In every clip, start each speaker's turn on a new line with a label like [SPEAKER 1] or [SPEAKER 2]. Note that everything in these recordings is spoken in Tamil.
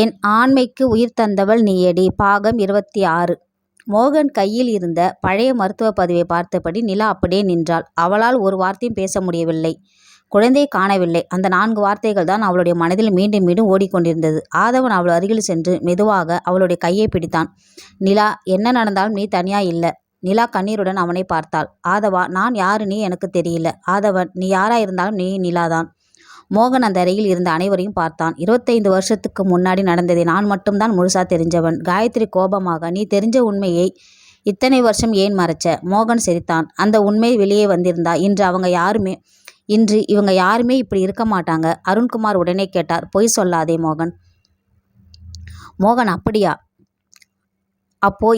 [SPEAKER 1] என் ஆண்மைக்கு உயிர் தந்தவள் நீயடி. பாகம் 26. மோகன் கையில் இருந்த பழைய மருத்துவ பதிவை பார்த்தபடி நிலா அப்படியே நின்றாள். அவளால் ஒரு வார்த்தையும் பேச முடியவில்லை. குழந்தையை காணவில்லை. அந்த 4 வார்த்தைகள் தான் அவளுடைய மனதில் மீண்டும் மீண்டும் ஓடிக்கொண்டிருந்தது. ஆதவன் அவள் அருகில் சென்று மெதுவாக அவளுடைய கையை பிடித்தான். நிலா, என்ன நடந்தாலும் நீ தனியா இல்ல. நிலா கண்ணீருடன் அவனை பார்த்தாள். ஆதவா, நான் யாரு நீ எனக்கு தெரியல. ஆதவன், நீ யாரா இருந்தாலும் நீ நிலாதான். மோகன் அந்த அறையில் இருந்த அனைவரையும் பார்த்தான். 25 வருஷத்துக்கு முன்னாடி நடந்ததை நான் மட்டும்தான் முழுசா தெரிஞ்சவன். காயத்ரி கோபமாக, நீ தெரிஞ்ச உண்மையை இத்தனை வருஷம் ஏன் மறைச்ச? மோகன் சிரித்தான். அந்த உண்மை வெளியே வந்திருந்தா இன்று இவங்க யாருமே இப்படி இருக்க மாட்டாங்க. அருண்குமார் உடனே கேட்டார். பொய் சொல்லாதே மோகன். மோகன், அப்படியா? அப்போ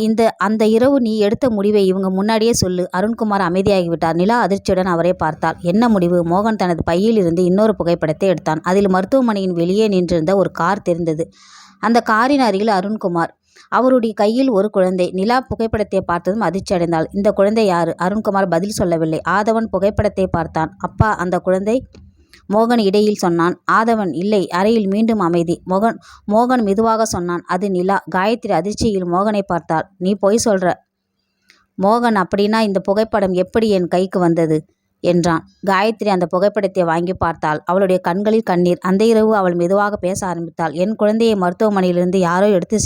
[SPEAKER 1] அந்த இரவு நீ எடுத்த முடிவை இவங்க முன்னாடியே சொல்லு. அருண்குமார் அமைதியாகிவிட்டார். நிலா அதிர்ச்சியுடன் அவரை பார்த்தாள். என்ன முடிவு? மோகன் தனது பையில் இருந்து இன்னொரு புகைப்படத்தை எடுத்தான். அதில் மருத்துவமனையின் வெளியே நின்றிருந்த ஒரு கார் தெரிந்தது. அந்த காரின் அருகில் அருண்குமார். அவருடைய கையில் ஒரு குழந்தை. நிலா புகைப்படத்தை பார்த்ததும் அதிர்ச்சி அடைந்தாள். இந்த குழந்தை யாரு? அருண்குமார் பதில் சொல்லவில்லை. ஆதவன் புகைப்படத்தை பார்த்தான். அப்பா, அந்த குழந்தை? மோகன் இடையில் சொன்னான். ஆதவன், இல்லை. அறையில் மீண்டும் அமைதி. மோகன் மெதுவாக சொன்னான். அது நிலா. காயத்ரி அதிர்ச்சியில் மோகனை பார்த்தாள். நீ பொய் சொல்ற. மோகன், அப்படின்னா இந்த புகைப்படம் எப்படி என் கைக்கு வந்தது என்றான். காயத்ரி அந்த புகைப்படத்தை வாங்கி பார்த்தாள். அவளுடைய கண்களில் கண்ணீர். அந்த இரவு அவள் மெதுவாக பேச ஆரம்பித்தாள். என் குழந்தையை மருத்துவமனையிலிருந்து யாரோ எடுத்து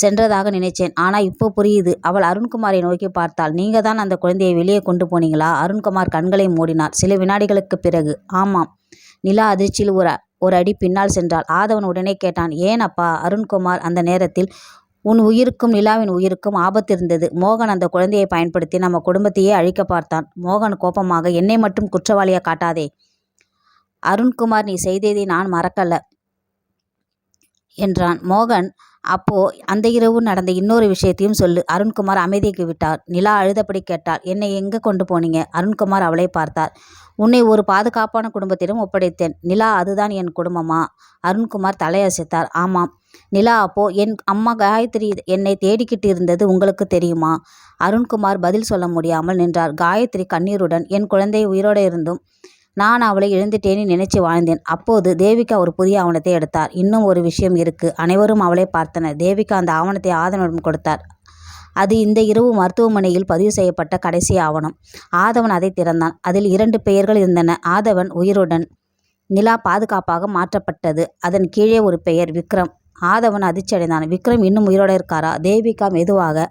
[SPEAKER 1] சென்றதாக நினைச்சேன். ஆனா இப்போ புரியுது. அவள் அருண்குமாரை நோக்கி பார்த்தாள். நீங்க தான் அந்த குழந்தையை வெளியே கொண்டு போனீங்களா? அருண்குமார் கண்களை மூடினார். சில வினாடிகளுக்கு பிறகு, ஆமாம். நிலா அதிர்ச்சியில் ஒரு அடி பின்னால் சென்றாள். ஆதவன் உடனே கேட்டான். ஏன் அப்பா? அருண்குமார், அந்த நேரத்தில் உன் உயிருக்கும் நிலாவின் உயிருக்கும் ஆபத்து இருந்தது. மோகன் அந்த குழந்தையை பயன்படுத்தி நம்ம குடும்பத்தையே அழிக்க பார்த்தான். மோகன் கோபமாக, என்னை மட்டும் குற்றவாளியா காட்டாதே. அருண்குமார், நீ செய்ததை நான் மறக்கல என்றான். மோகன், அப்போ அந்த இரவு நடந்த இன்னொரு விஷயத்தையும் சொல்லு. அருண்குமார் அமைதிக்கு விட்டார். நிலா அழுதபடி கேட்டாள். என்னை எங்கே கொண்டு போனீங்க? அருண்குமார் அவளை பார்த்தார். உன்னை ஒரு பாதுகாப்பான குடும்பத்திடம் ஒப்படைத்தேன். நிலா, அதுதான் என் குடும்பமா? அருண்குமார் தலையசைத்தார். ஆமாம். நிலா, அப்போ என் அம்மா காயத்ரி என்னை தேடிக்கிட்டு இருந்தது உங்களுக்கு தெரியுமா? அருண்குமார் பதில் சொல்ல முடியாமல் நின்றார். காயத்ரி கண்ணீருடன், என் குழந்தை உயிரோடு இருந்தும் நான் அவளை இழந்துட்டேன்னு நினைச்சு வாழ்ந்தேன். அப்போது தேவிகா ஒரு புதிய ஆவணத்தை எடுத்தார். இன்னும் ஒரு விஷயம் இருக்கு. அனைவரும் அவளை பார்த்தனர். தேவிகா அந்த ஆவணத்தை ஆதவனிடம் கொடுத்தார். அது இந்த இரவு மருத்துவமனையில் பதிவு செய்யப்பட்ட கடைசி ஆவணம். ஆதவன் அதை திறந்தான். அதில் 2 பெயர்கள் இருந்தன. ஆதவன் உயிருடன், நிலா பாதுகாப்பாக மாற்றப்பட்டது. அதன் கீழே ஒரு பெயர், விக்ரம். ஆதவன் அதிர்ச்சி அடைந்தான். விக்ரம் இன்னும் உயிரோடு இருக்காரா? தேவிகா மெதுவாக,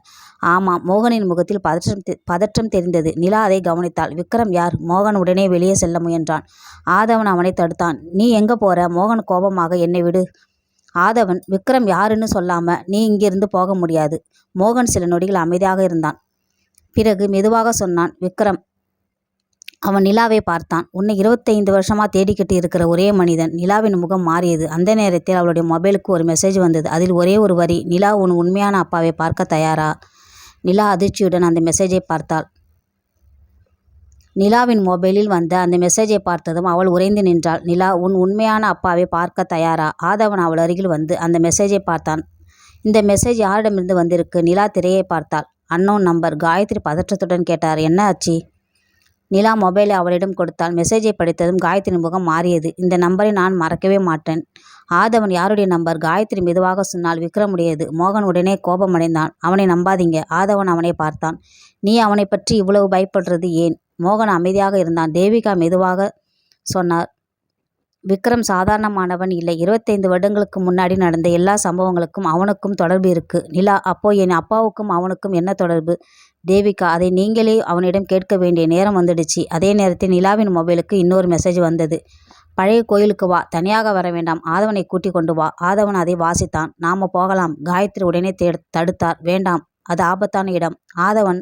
[SPEAKER 1] ஆமாம். மோகனின் முகத்தில் பதற்றம் தெரிந்தது. நிலா அதை கவனித்தாள். விக்ரம் யார்? மோகன் உடனே வெளியே செல்ல முயன்றான். ஆதவன் அவனை தடுத்தான். நீ எங்க போற? மோகன் கோபமாக, என்னை விடு. ஆதவன், விக்ரம் யாருன்னு சொல்லாம நீ இங்கிருந்து போக முடியாது. மோகன் சில நொடிகள் அமைதியாக இருந்தான். பிறகு மெதுவாக சொன்னான். விக்ரம். அவன் நிலாவை பார்த்தான். உன்னை 25 வருஷமா தேடிக்கிட்டு இருக்கிற ஒரே மனிதன். நிலாவின் முகம் மாறியது. அந்த நேரத்தில் அவளுடைய மொபைலுக்கு ஒரு மெசேஜ் வந்தது. அதில் ஒரே ஒரு வரி, நிலா, உன் உண்மையான அப்பாவை பார்க்க தயாரா? நிலா அதிர்ச்சியுடன் அந்த மெசேஜை பார்த்தாள். நிலாவின் மொபைலில் வந்த அந்த மெசேஜை பார்த்ததும் அவள் உறைந்து நின்றாள். நிலா, உன் உண்மையான அப்பாவை பார்க்க தயாரா? ஆதவன் அவள் அருகில் வந்து அந்த மெசேஜை பார்த்தான். இந்த மெசேஜ் யாரிடமிருந்து வந்திருக்கு? நிலா திரையை பார்த்தாள். Unknown number. காயத்ரி பதற்றத்துடன் கேட்டார். என்ன ஆச்சு? நிலா மொபைலை அவளிடம் கொடுத்தாள். மெசேஜை படித்ததும் காயத்ரியின் முகம் மாறியது. இந்த நம்பரை நான் மறக்கவே மாட்டேன். ஆதவன், யாருடைய நம்பர்? காயத்ரி மெதுவாக சொன்னால். விக்ரமுடையது. மோகன் உடனே கோபமடைந்தான். அவனை நம்பாதீங்க. ஆதவன் அவனை பார்த்தான். நீ அவனை பற்றி இவ்வளவு பயப்படுறது ஏன்? மோகன் அமைதியாக இருந்தான். தேவிகா மெதுவாக சொன்னார். விக்ரம் சாதாரணமானவன் இல்லை. 25 வருடங்களுக்கு முன்னாடி நடந்த எல்லா சம்பவங்களுக்கும் அவனுக்கும் தொடர்பு இருக்கு. நிலா, அப்போ என் அப்பாவுக்கும் அவனுக்கும் என்ன தொடர்பு? தேவிகா, அதை நீங்களே அவனிடம் கேட்க வேண்டிய நேரம் வந்துடுச்சு. அதே நேரத்தில் நிலாவின் மொபைலுக்கு இன்னொரு மெசேஜ் வந்தது. பழைய கோயிலுக்கு வா, தனியாக வர வேண்டாம். ஆதவனை கூட்டி கொண்டு வா. ஆதவன் அதை வாசித்தான். நாம போகலாம். காயத்ரி உடனே தடுத்தார். வேண்டாம், அது ஆபத்தான இடம். ஆதவன்,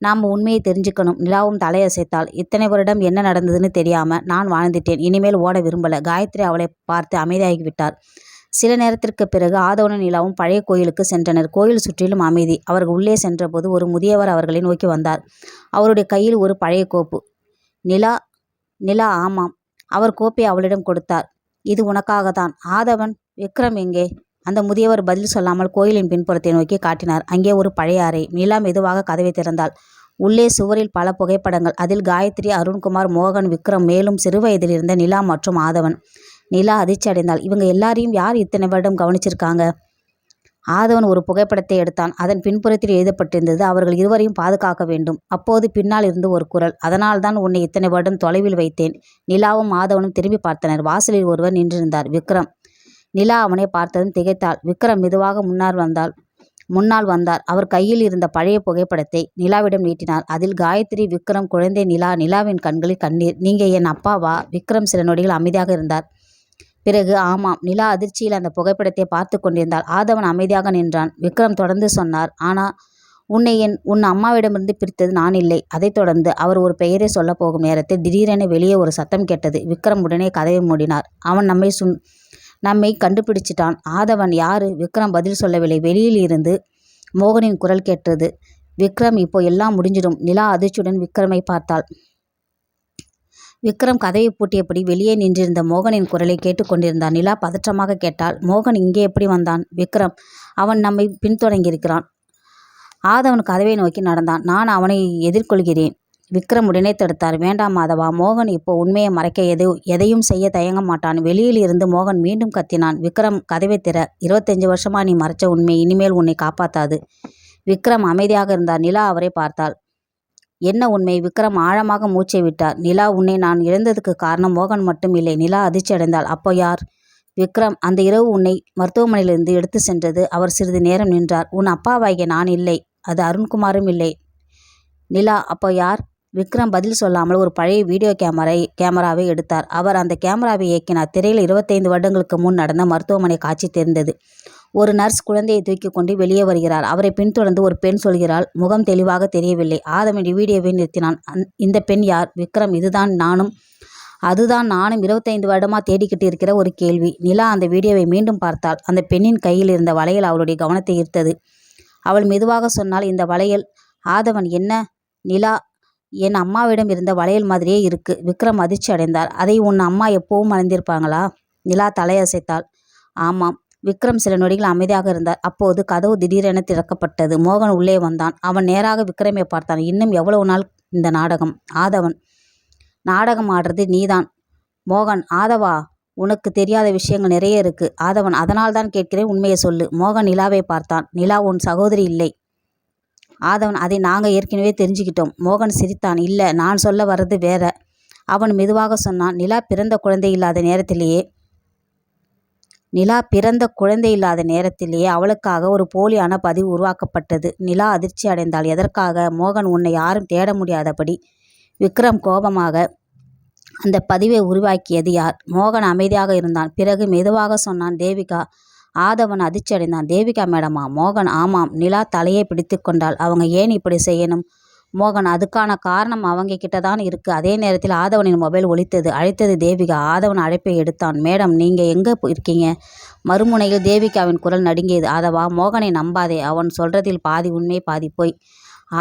[SPEAKER 1] நாம் உண்மையை தெரிஞ்சுக்கணும். நிலாவும் தலையசைத்தாள். இத்தனை வருடம் என்ன நடந்ததுன்னு தெரியாம நான் வாழ்ந்துட்டேன். இனிமேல் ஓட விரும்பல. காயத்ரி அவளை பார்த்து அமைதியாகிவிட்டார். சில நேரத்திற்கு பிறகு ஆதவனும் நிலாவும் பழைய கோயிலுக்கு சென்றனர். கோயில் சுற்றிலும் அமைதி. அவர்கள் உள்ளே சென்றபோது ஒரு முதியவர் அவர்களை நோக்கி வந்தார். அவருடைய கையில் ஒரு பழைய கோப்பு. நிலா, ஆமாம். அவர் கோப்பை அவளிடம் கொடுத்தார். இது உனக்காகத்தான். ஆதவன், விக்ரம் எங்கே? அந்த முதியவர் பதில் சொல்லாமல் கோயிலின் பின்புறத்தை நோக்கி காட்டினார். அங்கே ஒரு பழைய அறை. நிலா மெதுவாக கதவை திறந்தாள். உள்ளே சுவரில் பல புகைப்படங்கள். அதில் காயத்ரி, அருண்குமார், மோகன், விக்ரம், மேலும் சிறுவயதில் இருந்த நிலா மற்றும் ஆதவன். நிலா அதிர்ச்சி அடைந்தாள். இவங்க எல்லாரையும் யார் இத்தனை வருடம் கவனிச்சிருக்காங்க? ஆதவன் ஒரு புகைப்படத்தை எடுத்தான். அதன் பின்புறத்தில் எழுதப்பட்டிருந்தது, அவர்கள் இருவரையும் பாதுகாக்க வேண்டும். அப்போது பின்னால் இருந்து ஒரு குரல், அதனால்தான் உன்னை இத்தனை வருடம் தொலைவில் வைத்தேன். நிலாவும் ஆதவனும் திரும்பி பார்த்தனர். வாசலில் ஒருவர் நின்றிருந்தார், விக்ரம். நிலா அவனை பார்த்ததும் திகைத்தாள். விக்ரம் மெதுவாக முன்னால் வந்தார். அவர் கையில் இருந்த பழைய புகைப்படத்தை நிலாவிடம் நீட்டினார். அதில் காயத்ரி, விக்ரம், குழந்தை நிலா. நிலாவின் கண்களில் கண்ணீர். நீங்க என் அப்பாவா? விக்ரம் சில நொடிகள் அமைதியாக இருந்தார். பிறகு ஆமாம். நிலா அதிர்ச்சியில் அந்த புகைப்படத்தை பார்த்து கொண்டிருந்தாள். ஆதவன் அமைதியாக நின்றான். விக்ரம் தொடர்ந்து சொன்னார், ஆனா உன்னை உன் அம்மாவிடமிருந்து பிரித்தது நான் இல்லை. அதைத் தொடர்ந்து அவர் ஒரு பெயரை சொல்ல போகும் நேரத்தில் திடீரென வெளியே ஒரு சத்தம் கேட்டது. விக்ரம் உடனே கதவை மூடினார். அவன் நம்மை கண்டுபிடிச்சிட்டான். ஆதவன் யாரு? விக்ரம் பதில் சொல்லவில்லை. வெளியில் இருந்து மோகனின் குரல் கேட்டது. விக்ரம், இப்போ எல்லாம் முடிஞ்சிடும். நிலா அதிர்ச்சியுடன் விக்ரமை பார்த்தாள். விக்ரம் கதவை பூட்டியபடி வெளியே நின்றிருந்த மோகனின் குரலை கேட்டுக்கொண்டிருந்தான். நிலா பதற்றமாக கேட்டாள், மோகன் இங்கே எப்படி வந்தான்? விக்ரம், அவன் நம்மை பின்தொடங்கியிருக்கிறான். ஆதவன் கதவை நோக்கி நடந்தான். நான் அவனை எதிர்கொள்கிறேன். விக்ரம் உடனே தடுத்தார். வேண்டாம் மாதவா, மோகன் இப்போ உண்மையை மறைக்க எதையும் செய்ய தயங்க மாட்டான். வெளியில் இருந்து மோகன் மீண்டும் கத்தினான். விக்ரம், கதவை திற. 25 வருஷமா நீ மறைச்ச உண்மை இனிமேல் உன்னை காப்பாத்தாது. விக்ரம் அமைதியாக இருந்தார். நிலா அவரை பார்த்தாள். என்ன உண்மை? விக்ரம் ஆழமாக மூச்சை விட்டார். நிலா, உன்னை நான் இழந்ததுக்கு காரணம் மோகன் மட்டும் இல்லை. நிலா அதிர்ச்சி அடைந்தாள். அப்போ யார்? விக்ரம், அந்த இரவு உன்னை மருத்துவமனையிலிருந்து எடுத்து சென்றது. அவர் சிறிது நேரம் நின்றார். உன் அப்பாவாகிய நான் இல்லை. அது அருண்குமாரும் இல்லை. நிலா, அப்போ யார்? விக்ரம் பதில் சொல்லாமல் ஒரு பழைய வீடியோ கேமராவை எடுத்தார். அவர் அந்த கேமராவை இயக்கினார். திரையில் 25 வருடங்களுக்கு முன் நடந்த மருத்துவமனை காட்சி தெரிந்தது. ஒரு நர்ஸ் குழந்தையை தூக்கி கொண்டு வெளியே வருகிறார். அவரை பின்தொடர்ந்து ஒரு பெண் சொல்கிறாள். முகம் தெளிவாக தெரியவில்லை. ஆதவன் வீடியோவை நிறுத்தினான். இந்த பெண் யார்? விக்ரம், அதுதான் நானும் 25 வருடமா தேடிக்கிட்டு இருக்கிற ஒரு கேள்வி. நிலா அந்த வீடியோவை மீண்டும் பார்த்தாள். அந்த பெண்ணின் கையில் இருந்த வளையல் அவளுடைய கவனத்தை ஈர்த்தது. அவள் மெதுவாக சொன்னாள், இந்த வளையல். ஆதவன், என்ன? நிலா, என் அம்மாவிடம் இருந்த வளையல் மாதிரியே இருக்கு. விக்ரம் அதிர்ச்சி அடைந்தார். அதை உன் அம்மா எப்பவும் மறந்திருப்பாங்களா? நிலா தலையசைத்தாள். ஆமாம். விக்ரம் சில நொடிகள் அமைதியாக இருந்தார். அப்போது கதவு திடீரென திறக்கப்பட்டது. மோகன் உள்ளே வந்தான். அவன் நேராக விக்ரமை பார்த்தான். இன்னும் எவ்வளவு நாள் இந்த நாடகம்? ஆதவன், நாடகம் ஆடுறது நீதான். மோகன், ஆதவா, உனக்கு தெரியாத விஷயங்கள் நிறைய இருக்கு. ஆதவன், அதனால்தான் கேட்கிறேன், உண்மையை சொல்லு. மோகன் நிலாவை பார்த்தான். நிலா உன் சகோதரி இல்லை. ஆதவன், அதை நாங்கள் ஏற்கனவே தெரிஞ்சுக்கிட்டோம். மோகன் சிரித்தான். இல்லை, நான் சொல்ல வர்றது வேற. அவன் மெதுவாக சொன்னான், நிலா பிறந்த குழந்தை இல்லாத நேரத்திலேயே அவளுக்காக ஒரு போலியான பதிவு உருவாக்கப்பட்டது. நிலா அதிர்ச்சி அடைந்தாள். எதற்காக? மோகன், உன்னை யாரும் தேட முடியாதபடி. விக்ரம் கோபமாக, அந்த பதிவை உருவாக்கியது யார்? மோகன் அமைதியாக இருந்தான். பிறகு மெதுவாக சொன்னான், தேவிகா. ஆதவன் அதிர்ச்சி அடைந்தான். தேவிகா மேடமா? மோகன், ஆமாம். நிலா தலையை பிடித்து கொண்டாள். அவங்க ஏன் இப்படி செய்யணும்? மோகன், அதுக்கான காரணம் அவங்க கிட்டதான் இருக்கு. அதே நேரத்தில் ஆதவனின் மொபைல் ஒலித்தது. அழைத்தது தேவிகா. ஆதவன் அழைப்பை எடுத்தான். மேடம், நீங்க எங்க இருக்கீங்க? மறுமுனையில் தேவிகாவின் குரல் நடுங்கியது. ஆதவா, மோகனை நம்பாதே. அவன் சொல்றதில் பாதி உண்மை பாதி போய்.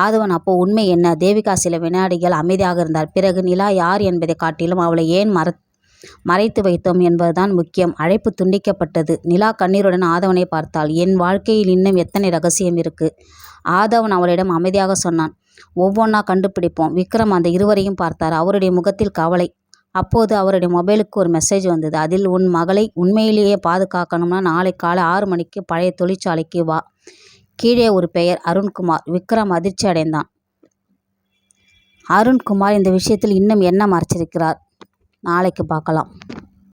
[SPEAKER 1] ஆதவன், அப்போ உண்மை என்ன? தேவிகா சில வினாடிகள் அமைதியாக இருந்தார். பிறகு, நிலா யார் என்பதை காட்டிலும் அவளை ஏன் மறைத்து வைத்தோம் என்பதுதான் முக்கியம். அழைப்பு துண்டிக்கப்பட்டது. நிலா கண்ணீருடன் ஆதவனை பார்த்தாள். என் வாழ்க்கையில் இன்னும் எத்தனை ரகசியம் இருக்கு? ஆதவன் அவளிடம் அமைதியாக சொன்னான், ஒவ்வொன்றா கண்டுபிடிப்போம். விக்ரம் அந்த இருவரையும் பார்த்தார். அவருடைய முகத்தில் கவலை. அப்போது அவருடைய மொபைலுக்கு ஒரு மெசேஜ் வந்தது. அதில், உன் மகளை உண்மையிலேயே பாதுகாக்கணும்னா நாளை காலை 6 மணிக்கு பழைய தொழிற்சாலைக்கு வா. கீழே ஒரு பெயர், அருண்குமார். விக்ரம் அதிர்ச்சி அடைந்தான். அருண்குமார் இந்த விஷயத்தில் இன்னும் என்ன மறைச்சிருக்கிறார்? நாளைக்கு பார்க்கலாம்.